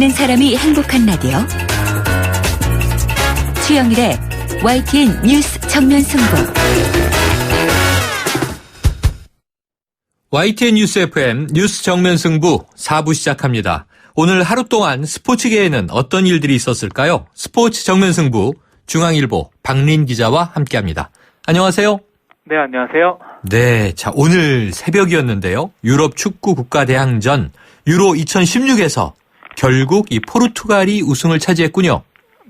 듣는 사람이 행복한 라디오. 최영일의 YTN 뉴스 정면 승부. YTN 뉴스 FM 뉴스 정면 승부 4부 시작합니다. 오늘 하루 동안 스포츠계에는 어떤 일들이 있었을까요? 스포츠 정면 승부 중앙일보 박린 기자와 함께합니다. 안녕하세요. 네, 안녕하세요. 네, 자 오늘 새벽이었는데요. 유럽 축구 국가대항전 유로 2016에서 결국 이 포르투갈이 우승을 차지했군요.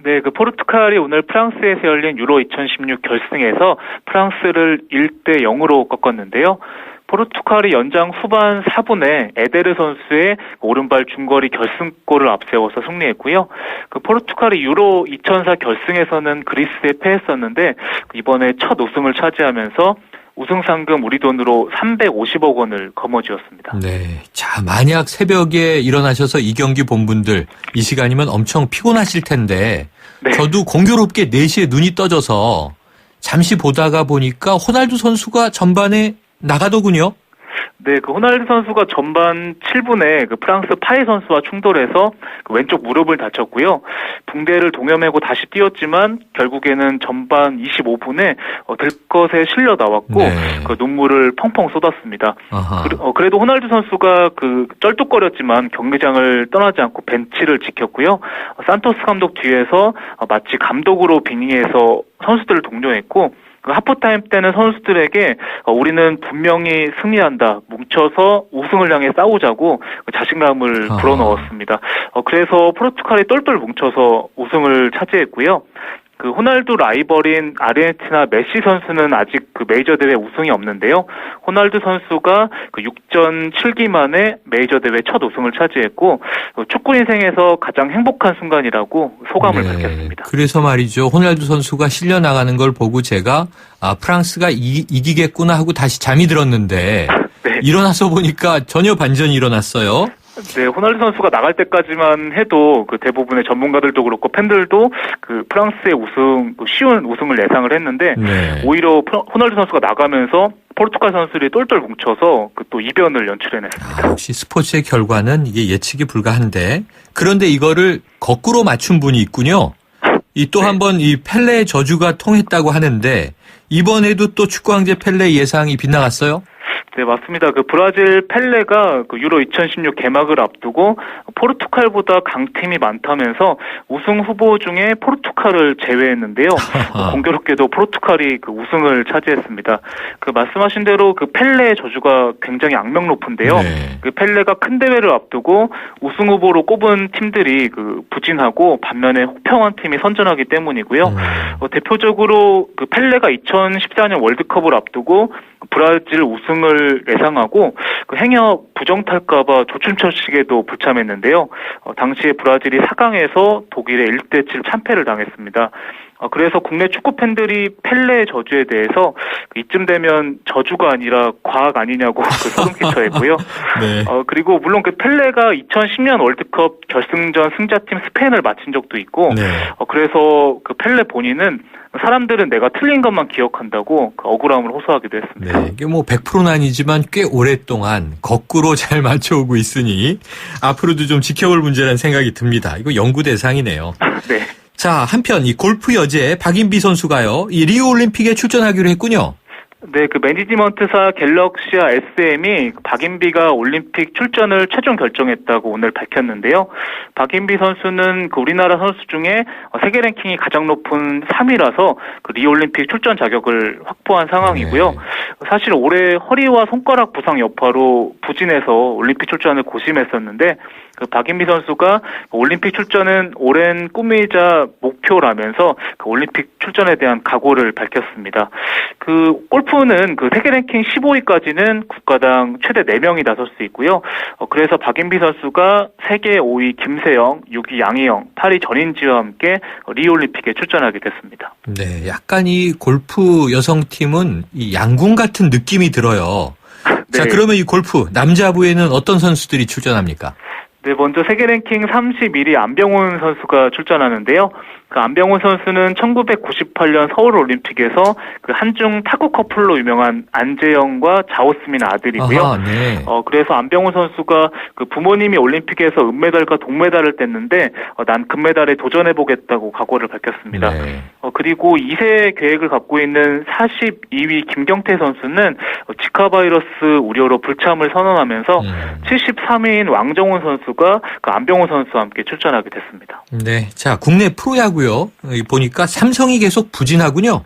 네, 그 포르투갈이 오늘 프랑스에서 열린 유로 2016 결승에서 프랑스를 1대 0으로 꺾었는데요. 포르투갈이 연장 후반 4분에 에데르 선수의 오른발 중거리 결승골을 앞세워서 승리했고요. 그 포르투갈이 유로 2004 결승에서는 그리스에 패했었는데 이번에 첫 우승을 차지하면서 우승 상금 우리 돈으로 350억 원을 거머쥐었습니다. 네, 자 만약 새벽에 일어나셔서 이 경기 본 분들 이 시간이면 엄청 피곤하실 텐데 네. 저도 공교롭게 4시에 눈이 떠져서 잠시 보다가 보니까 호날두 선수가 전반에 나가더군요. 네, 그 호날두 선수가 전반 7분에 그 프랑스 파이 선수와 충돌해서 그 왼쪽 무릎을 다쳤고요. 붕대를 동여매고 다시 뛰었지만 결국에는 전반 25분에 들것에 실려 나왔고 네. 그 눈물을 펑펑 쏟았습니다. 그래도 호날두 선수가 그 쩔뚝거렸지만 경기장을 떠나지 않고 벤치를 지켰고요. 산토스 감독 뒤에서 마치 감독으로 빙의해서 선수들을 독려했고 그 하프타임 때는 선수들에게 우리는 분명히 승리한다. 뭉쳐서 우승을 향해 싸우자고 자신감을 불어넣었습니다. 그래서 포르투갈이 똘똘 뭉쳐서 우승을 차지했고요. 그 호날두 라이벌인 아르헨티나 메시 선수는 아직 그 메이저 대회 우승이 없는데요. 호날두 선수가 그 6전 7기 만에 메이저 대회 첫 우승을 차지했고 축구 인생에서 가장 행복한 순간이라고 소감을 밝혔습니다. 그래서 말이죠. 호날두 선수가 실려 나가는 걸 보고 제가 프랑스가 이기겠구나 하고 다시 잠이 들었는데 네. 일어나서 보니까 전혀 반전이 일어났어요. 네, 호날두 선수가 나갈 때까지만 해도 그 대부분의 전문가들도 그렇고 팬들도 그 프랑스의 우승, 쉬운 우승을 예상을 했는데 네. 오히려 호날두 선수가 나가면서 포르투갈 선수들이 똘똘 뭉쳐서 그 또 이변을 연출해냈습니다. 역시 스포츠의 결과는 이게 예측이 불가한데 그런데 이거를 거꾸로 맞춘 분이 있군요. 이 또 한 번 이 펠레의 저주가 통했다고 하는데 이번에도 또 축구왕제 펠레 예상이 빗나갔어요? 네, 맞습니다. 그 브라질 펠레가 그 유로 2016 개막을 앞두고 포르투갈보다 강팀이 많다면서 우승 후보 중에 포르투갈을 제외했는데요. 공교롭게도 포르투갈이 그 우승을 차지했습니다. 그 말씀하신 대로 그 펠레의 저주가 굉장히 악명 높은데요. 네. 그 펠레가 큰 대회를 앞두고 우승 후보로 꼽은 팀들이 그 부진하고 반면에 혹평한 팀이 선전하기 때문이고요. 대표적으로 그 펠레가 2014년 월드컵을 앞두고 브라질 우승을 예상하고 그 행여 부정탈까봐 조춤철식에도 불참했는데요. 당시에 브라질이 4강에서 독일에 1대7 참패를 당했습니다. 그래서 국내 축구 팬들이 펠레의 저주에 대해서 이쯤 되면 저주가 아니라 과학 아니냐고 소름 끼쳐 했고요. 네. 그리고 물론 그 펠레가 2010년 월드컵 결승전 승자팀 스페인을 마친 적도 있고, 네. 그래서 그 펠레 본인은 사람들은 내가 틀린 것만 기억한다고 그 억울함을 호소하기도 했습니다. 네, 이게 뭐 100%는 아니지만 꽤 오랫동안 거꾸로 잘 맞춰오고 있으니 앞으로도 좀 지켜볼 문제라는 생각이 듭니다. 이거 연구 대상이네요. 네. 자, 한편 이 골프 여제 박인비 선수가요, 이 리우 올림픽에 출전하기로 했군요. 네, 그 매니지먼트사 갤럭시아 SM이 박인비가 올림픽 출전을 최종 결정했다고 오늘 밝혔는데요. 박인비 선수는 그 우리나라 선수 중에 세계 랭킹이 가장 높은 3위라서 그 리올림픽 출전 자격을 확보한 상황이고요. 네. 사실 올해 허리와 손가락 부상 여파로 부진해서 올림픽 출전을 고심했었는데 그 박인비 선수가 올림픽 출전은 오랜 꿈이자 목표라면서 그 올림픽 출전에 대한 각오를 밝혔습니다. 그 골프는 그 세계 랭킹 15위까지는 국가당 최대 4명이 나설 수 있고요. 그래서 박인비 선수가 세계 5위 김세영, 6위 양희영, 8위 전인지와 함께 리올림픽에 출전하게 됐습니다. 네, 약간 이 골프 여성팀은 이 양궁 같은 느낌이 들어요. 네. 자, 그러면 이 골프 남자부에는 어떤 선수들이 출전합니까? 네, 먼저 세계 랭킹 31위 안병훈 선수가 출전하는데요. 그 안병호 선수는 1998년 서울올림픽에서 그 한중 타구 커플로 유명한 안재영과 자오스민 아들이고요. 아하, 네. 그래서 안병호 선수가 그 부모님이 올림픽에서 은메달과 동메달을 땄는데 난 금메달에 도전해보겠다고 각오를 밝혔습니다. 네. 그리고 2세 계획을 갖고 있는 42위 김경태 선수는 지카 바이러스 우려로 불참을 선언하면서 73위인 왕정훈 선수가 그 안병호 선수와 함께 출전하게 됐습니다. 네. 자, 국내 프로야구요. 여기 보니까 삼성이 계속 부진하군요.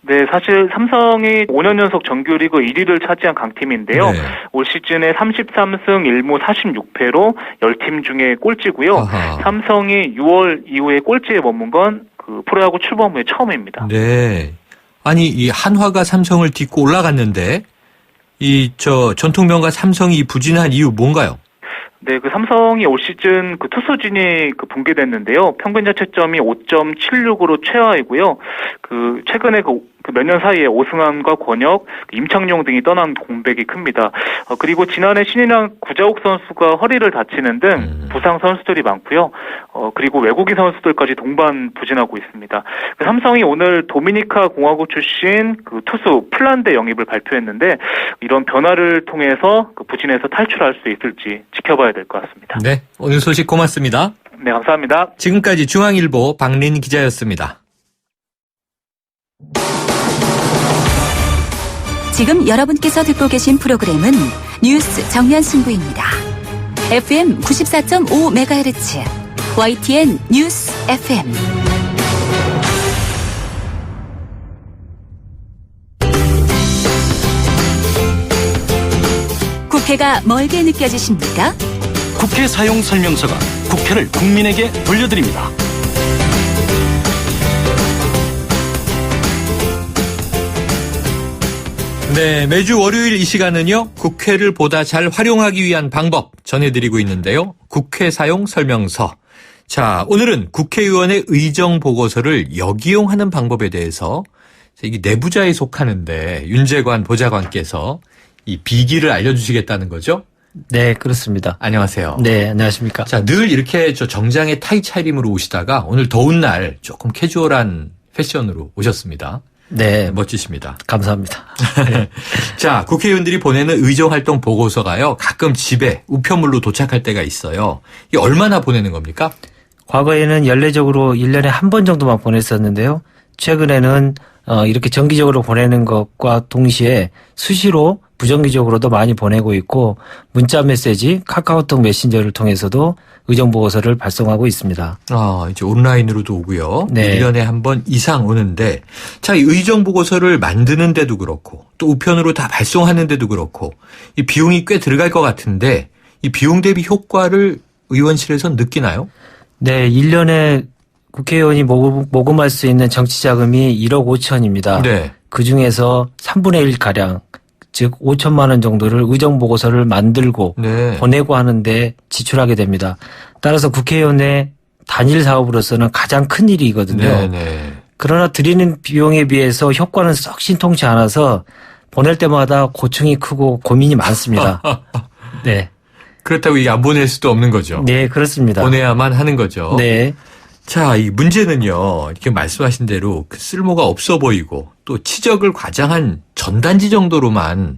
네, 사실 삼성이 5년 연속 정규리그 1위를 차지한 강팀인데요. 네. 올 시즌에 33승 1무 46패로 10팀 중에 꼴찌고요. 아하. 삼성이 6월 이후에 꼴찌에 머문 건 그 프로야구 출범 후에 처음입니다. 네. 아니, 이 한화가 삼성을 딛고 올라갔는데 전통 명가 삼성이 부진한 이유 뭔가요? 네, 그 삼성이 올 시즌 그 투수진이 그 붕괴됐는데요. 평균 자책점이 5.76으로 최하이고요. 그 최근에 그 몇 년 사이에 오승환과 권혁, 임창용 등이 떠난 공백이 큽니다. 그리고 지난해 신인왕 구자욱 선수가 허리를 다치는 등 부상 선수들이 많고요. 그리고 외국인 선수들까지 동반 부진하고 있습니다. 그 삼성이 오늘 도미니카 공화국 출신 그 투수 플란데 영입을 발표했는데 이런 변화를 통해서 그 부진에서 탈출할 수 있을지 지켜봐야 될 것 같습니다. 네. 오늘 소식 고맙습니다. 네, 감사합니다. 지금까지 중앙일보 박린 기자였습니다. 지금 여러분께서 듣고 계신 프로그램은 뉴스 정면 승부입니다. FM 94.5MHz YTN 뉴스 FM. 국회가 멀게 느껴지십니까? 국회 사용 설명서가 국회를 국민에게 돌려드립니다. 네, 매주 월요일 이 시간은요, 국회를 보다 잘 활용하기 위한 방법 전해드리고 있는데요. 국회 사용 설명서. 자, 오늘은 국회의원의 의정 보고서를 역이용하는 방법에 대해서 이게 내부자에 속하는데 윤재관 보좌관께서 이 비기를 알려주시겠다는 거죠? 네, 그렇습니다. 안녕하세요. 네, 안녕하십니까. 자, 늘 이렇게 정장에 타이 차림으로 오시다가 오늘 더운 날 조금 캐주얼한 패션으로 오셨습니다. 네. 멋지십니다. 감사합니다. 자, 국회의원들이 보내는 의정활동 보고서가요, 가끔 집에 우편물로 도착할 때가 있어요. 이게 얼마나 보내는 겁니까? 과거에는 연례적으로 1년에 한 번 정도만 보냈었는데요. 최근에는 이렇게 정기적으로 보내는 것과 동시에 수시로 부정기적으로도 많이 보내고 있고 문자 메시지, 카카오톡 메신저를 통해서도 의정보고서를 발송하고 있습니다. 이제 온라인으로도 오고요. 네. 1년에 한 번 이상 오는데, 자, 이 의정보고서를 만드는데도 그렇고 또 우편으로 다 발송하는데도 그렇고 이 비용이 꽤 들어갈 것 같은데 이 비용 대비 효과를 의원실에서는 느끼나요? 네, 1년에 국회의원이 모금할 수 있는 정치자금이 1억 5천입니다. 네. 그중에서 3분의 1가량, 즉 5천만 원 정도를 의정보고서를 만들고 네. 보내고 하는데 지출하게 됩니다. 따라서 국회의원의 단일 사업으로서는 가장 큰 일이거든요. 네. 그러나 드리는 비용에 비해서 효과는 썩 신통치 않아서 보낼 때마다 고충이 크고 고민이 많습니다. 네. 그렇다고 이게 안 보낼 수도 없는 거죠. 네, 그렇습니다. 보내야만 하는 거죠. 네. 자, 이 문제는요, 이렇게 말씀하신 대로 쓸모가 없어 보이고 또 치적을 과장한 전단지 정도로만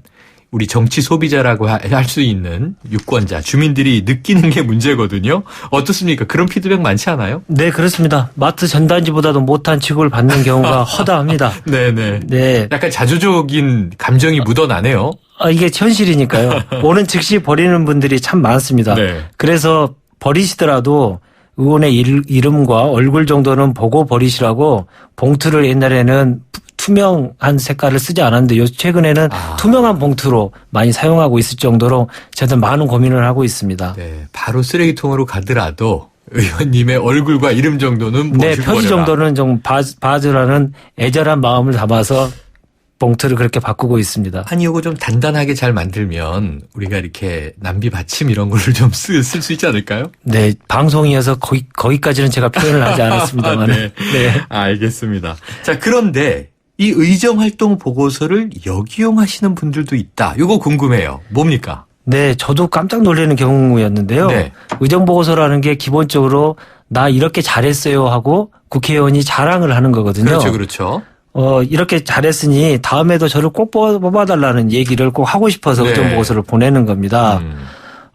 우리 정치 소비자라고 할 수 있는 유권자, 주민들이 느끼는 게 문제거든요. 어떻습니까? 그런 피드백 많지 않아요? 네, 그렇습니다. 마트 전단지보다도 못한 취급을 받는 경우가 허다합니다. 네네. 네. 약간 자조적인 감정이 묻어나네요. 이게 현실이니까요. 오는 즉시 버리는 분들이 참 많습니다. 네. 그래서 버리시더라도 의원의 이름과 얼굴 정도는 보고 버리시라고 봉투를 옛날에는 투명한 색깔을 쓰지 않았는데 최근에는 투명한 봉투로 많이 사용하고 있을 정도로 저도 많은 고민을 하고 있습니다. 네, 바로 쓰레기통으로 가더라도 의원님의 얼굴과 이름 정도는 네, 보시고 표지 버려라. 정도는 좀 봐주라는 애절한 마음을 담아서 봉투를 그렇게 바꾸고 있습니다. 아니, 이거 좀 단단하게 잘 만들면 우리가 이렇게 남비 받침 이런 거를 좀 쓸 수 있지 않을까요? 네, 방송이어서 거기까지는 제가 표현을 하지 않았습니다만. 네. 네. 알겠습니다. 자, 그런데 이 의정활동 보고서를 역이용하시는 분들도 있다. 이거 궁금해요. 뭡니까? 네, 저도 깜짝 놀라는 경우였는데요. 네. 의정보고서라는 게 기본적으로 나 이렇게 잘했어요 하고 국회의원이 자랑을 하는 거거든요. 그렇죠, 그렇죠. 이렇게 잘했으니 다음에도 저를 꼭 뽑아달라는 얘기를 꼭 하고 싶어서 네. 의정보고서를 보내는 겁니다.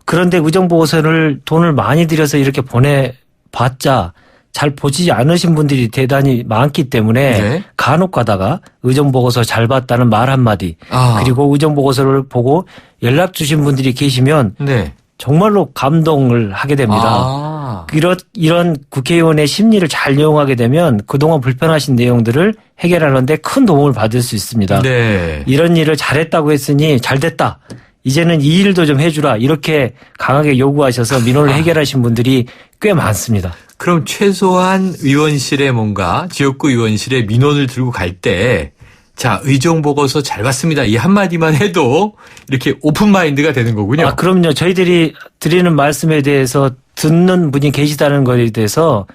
그런데 의정보고서를 돈을 많이 들여서 이렇게 보내봤자 잘 보지 않으신 분들이 대단히 많기 때문에 네. 간혹 가다가 의정보고서 잘 봤다는 말 한마디 그리고 의정보고서를 보고 연락 주신 분들이 계시면 네. 정말로 감동을 하게 됩니다. 이런 국회의원의 심리를 잘 이용하게 되면 그동안 불편하신 내용들을 해결하는데 큰 도움을 받을 수 있습니다. 네. 이런 일을 잘했다고 했으니 잘됐다. 이제는 이 일도 좀 해주라. 이렇게 강하게 요구하셔서 민원을 해결하신 분들이 꽤 많습니다. 그럼 최소한 의원실에 뭔가 지역구 의원실에 민원을 들고 갈 때 자, 의정보고서 잘 봤습니다. 이 한마디만 해도 이렇게 오픈마인드가 되는 거군요. 그럼요. 저희들이 드리는 말씀에 대해서 듣는 분이 계시다는 것에 대해서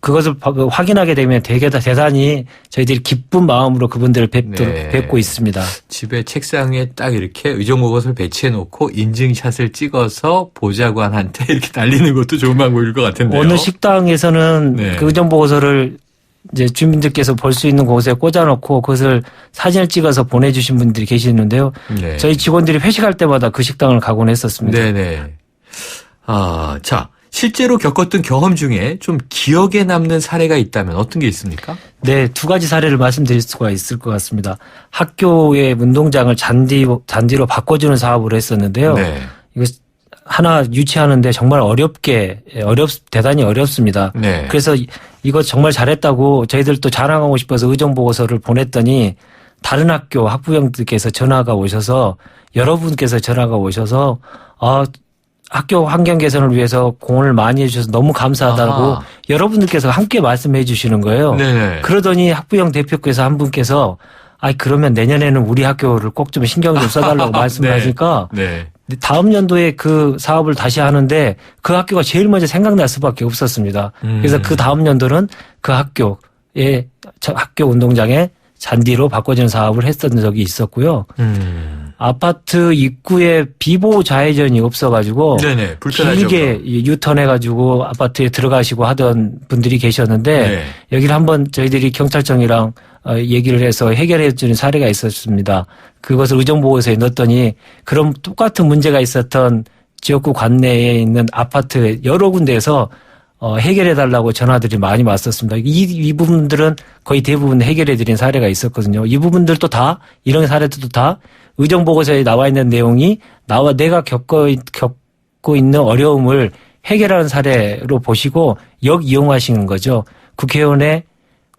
그것을 확인하게 되면 대단히 저희들이 기쁜 마음으로 그분들을 뵙고 있습니다. 집에 책상에 딱 이렇게 의정보고서를 배치해 놓고 인증샷을 찍어서 보좌관한테 이렇게 날리는 것도 좋은 방법일 것 같은데요. 어느 식당에서는 네. 그 의정보고서를 이제 주민들께서 볼 수 있는 곳에 꽂아놓고 그것을 사진을 찍어서 보내주신 분들이 계시는데요. 네. 저희 직원들이 회식할 때마다 그 식당을 가곤 했었습니다. 네네. 자, 실제로 겪었던 경험 중에 좀 기억에 남는 사례가 있다면 어떤 게 있습니까? 네, 두 가지 사례를 말씀드릴 수가 있을 것 같습니다. 학교의 운동장을 잔디로 바꿔주는 사업을 했었는데요. 네. 이거 하나 유치하는데 정말 대단히 어렵습니다. 네. 그래서 이거 정말 잘했다고 저희들도 자랑하고 싶어서 의정보고서를 보냈더니 다른 학교 학부형들께서 여러분께서 전화가 오셔서 학교 환경 개선을 위해서 공헌을 많이 해주셔서 너무 감사하다고 여러분들께서 함께 말씀해 주시는 거예요. 네. 그러더니 학부형 대표께서 한 분께서 그러면 내년에는 우리 학교를 꼭 좀 신경 좀 써달라고 말씀을 네. 하니까 네. 다음 연도에 그 사업을 다시 하는데 그 학교가 제일 먼저 생각날 수밖에 없었습니다. 그래서 그 다음 연도는 그 학교의 학교 운동장에 잔디로 바꿔주는 사업을 했던 적이 있었고요. 아파트 입구에 비보 좌회전이 없어가지고 네네. 불편하죠. 길게 유턴해가지고 아파트에 들어가시고 하던 분들이 계셨는데 네. 여기를 한번 저희들이 경찰청이랑 얘기를 해서 해결해주는 사례가 있었습니다. 그것을 의정보고서에 넣었더니 그런 똑같은 문제가 있었던 지역구 관내에 있는 아파트 여러 군데에서 해결해달라고 전화들이 많이 왔었습니다. 이 부분들은 거의 대부분 해결해드린 사례가 있었거든요. 이 부분들도 다 이런 사례들도 다 의정보고서에 나와 있는 내용이 내가 겪고 있는 어려움을 해결하는 사례로 보시고 역이용하시는 거죠. 국회의원의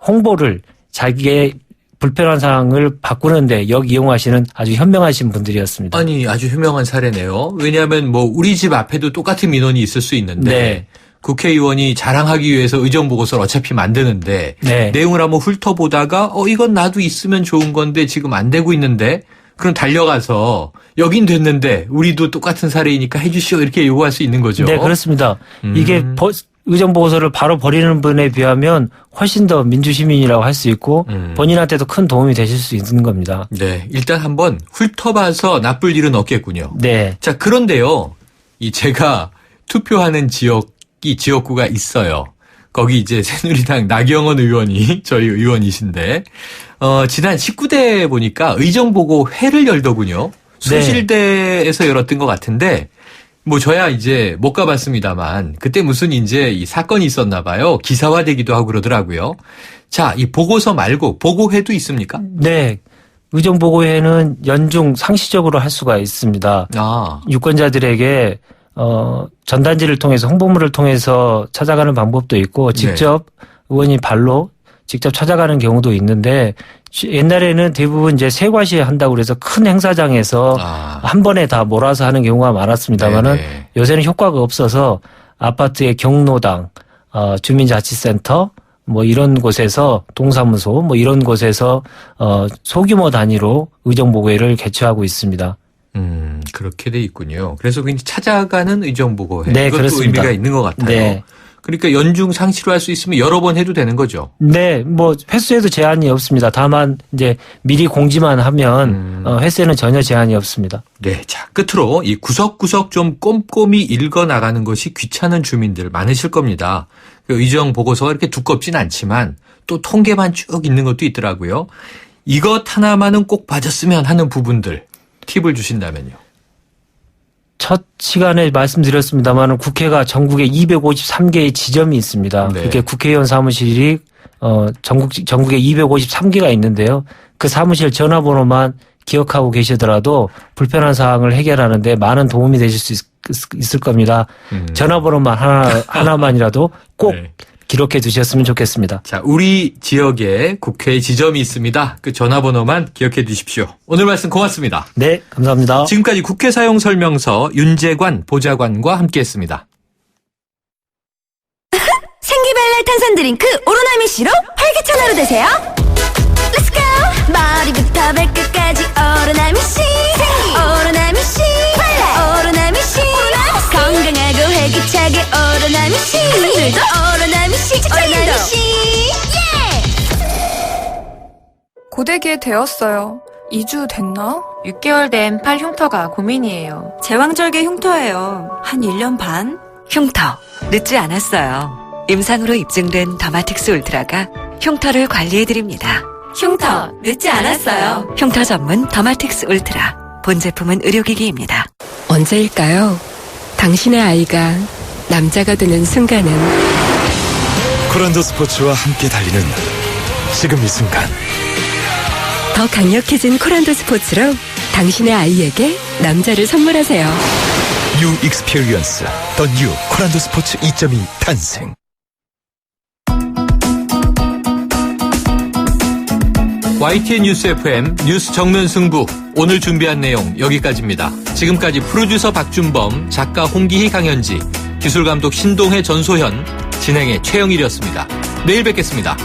홍보를 자기의 불편한 상황을 바꾸는데 역이용하시는 아주 현명하신 분들이었습니다. 아니, 아주 현명한 사례네요. 왜냐하면 우리 집 앞에도 똑같은 민원이 있을 수 있는데 네. 국회의원이 자랑하기 위해서 의정보고서를 어차피 만드는데 네. 내용을 한번 훑어보다가 이건 나도 있으면 좋은 건데 지금 안 되고 있는데 그럼 달려가서 여긴 됐는데 우리도 똑같은 사례이니까 해주시오 이렇게 요구할 수 있는 거죠. 네, 그렇습니다. 이게 의정보고서를 바로 버리는 분에 비하면 훨씬 더 민주시민이라고 할 수 있고 본인한테도 큰 도움이 되실 수 있는 겁니다. 네, 일단 한번 훑어봐서 나쁠 일은 없겠군요. 네. 자, 그런데요. 제가 투표하는 지역구가 있어요. 거기 이제 새누리당 나경원 의원이 저희 의원이신데 지난 19대 보니까 의정보고회를 열더군요. 수실대에서 열었던 것 같은데 저야 이제 못 가봤습니다만 그때 무슨 이제 이 사건이 있었나 봐요. 기사화되기도 하고 그러더라고요. 자, 이 보고서 말고 보고회도 있습니까? 네. 의정보고회는 연중 상시적으로 할 수가 있습니다. 유권자들에게 전단지를 통해서 홍보물을 통해서 찾아가는 방법도 있고 직접 의원이 발로 직접 찾아가는 경우도 있는데 옛날에는 대부분 이제 세과시에 한다고 그래서 큰 행사장에서 한 번에 다 몰아서 하는 경우가 많았습니다만은 요새는 효과가 없어서 아파트의 경로당, 주민자치센터 이런 곳에서 동사무소 이런 곳에서 소규모 단위로 의정보고회를 개최하고 있습니다. 그렇게 돼 있군요. 그래서 그냥 찾아가는 의정보고회. 네, 이것도 그렇습니다. 의미가 있는 것 같아요. 네. 그러니까 연중 상시로 할 수 있으면 여러 번 해도 되는 거죠. 네, 뭐 횟수에도 제한이 없습니다. 다만 이제 미리 공지만 하면 횟수에는 전혀 제한이 없습니다. 네, 자 끝으로 이 구석구석 좀 꼼꼼히 읽어 나가는 것이 귀찮은 주민들 많으실 겁니다. 그 의정 보고서가 이렇게 두껍진 않지만 또 통계만 쭉 있는 것도 있더라고요. 이것 하나만은 꼭 봐줬으면 하는 부분들 팁을 주신다면요. 첫 시간에 말씀드렸습니다만 국회가 전국에 253개의 지점이 있습니다. 네. 그렇게 국회의원 사무실이 전국에 253개가 있는데요. 그 사무실 전화번호만 기억하고 계시더라도 불편한 사항을 해결하는데 많은 도움이 되실 수 있을 겁니다. 전화번호만 하나만이라도 꼭 네. 기록해 두셨으면 좋겠습니다. 자, 우리 지역에 국회 지점이 있습니다. 그 전화번호만 기억해 두십시오. 오늘 말씀 고맙습니다. 네, 감사합니다. 지금까지 국회 사용 설명서 윤재관 보좌관과 함께했습니다. 생기발랄 탄산 드링크 오로나미 시럽 활기찬 하루 되세요. Let's go. 머리부터 발끝까지 오로나미 씨. 오로나미 씨. 오로나미 씨. 건강하고 활기차게 오로나미 씨. 오늘도 오로나미 씨. 오로나미 씨. 고데기에 되었어요. 2주 됐나? 6개월 된 팔 흉터가 고민이에요. 제왕절개 흉터예요. 한 1년 반? 흉터, 늦지 않았어요. 임상으로 입증된 더마틱스 울트라가 흉터를 관리해드립니다. 흉터, 늦지 않았어요. 흉터 전문 더마틱스 울트라. 본 제품은 의료기기입니다. 언제일까요? 당신의 아이가 남자가 되는 순간은 코란도 스포츠와 함께 달리는 지금 이 순간. 더 강력해진 코란도 스포츠로 당신의 아이에게 남자를 선물하세요. New Experience, The New 코란도 스포츠 2.2 탄생. YTN 뉴스 FM 뉴스 정면 승부 오늘 준비한 내용 여기까지입니다. 지금까지 프로듀서 박준범, 작가 홍기희, 강현지, 기술감독 신동해, 전소현, 진행의 최영일이었습니다. 내일 뵙겠습니다.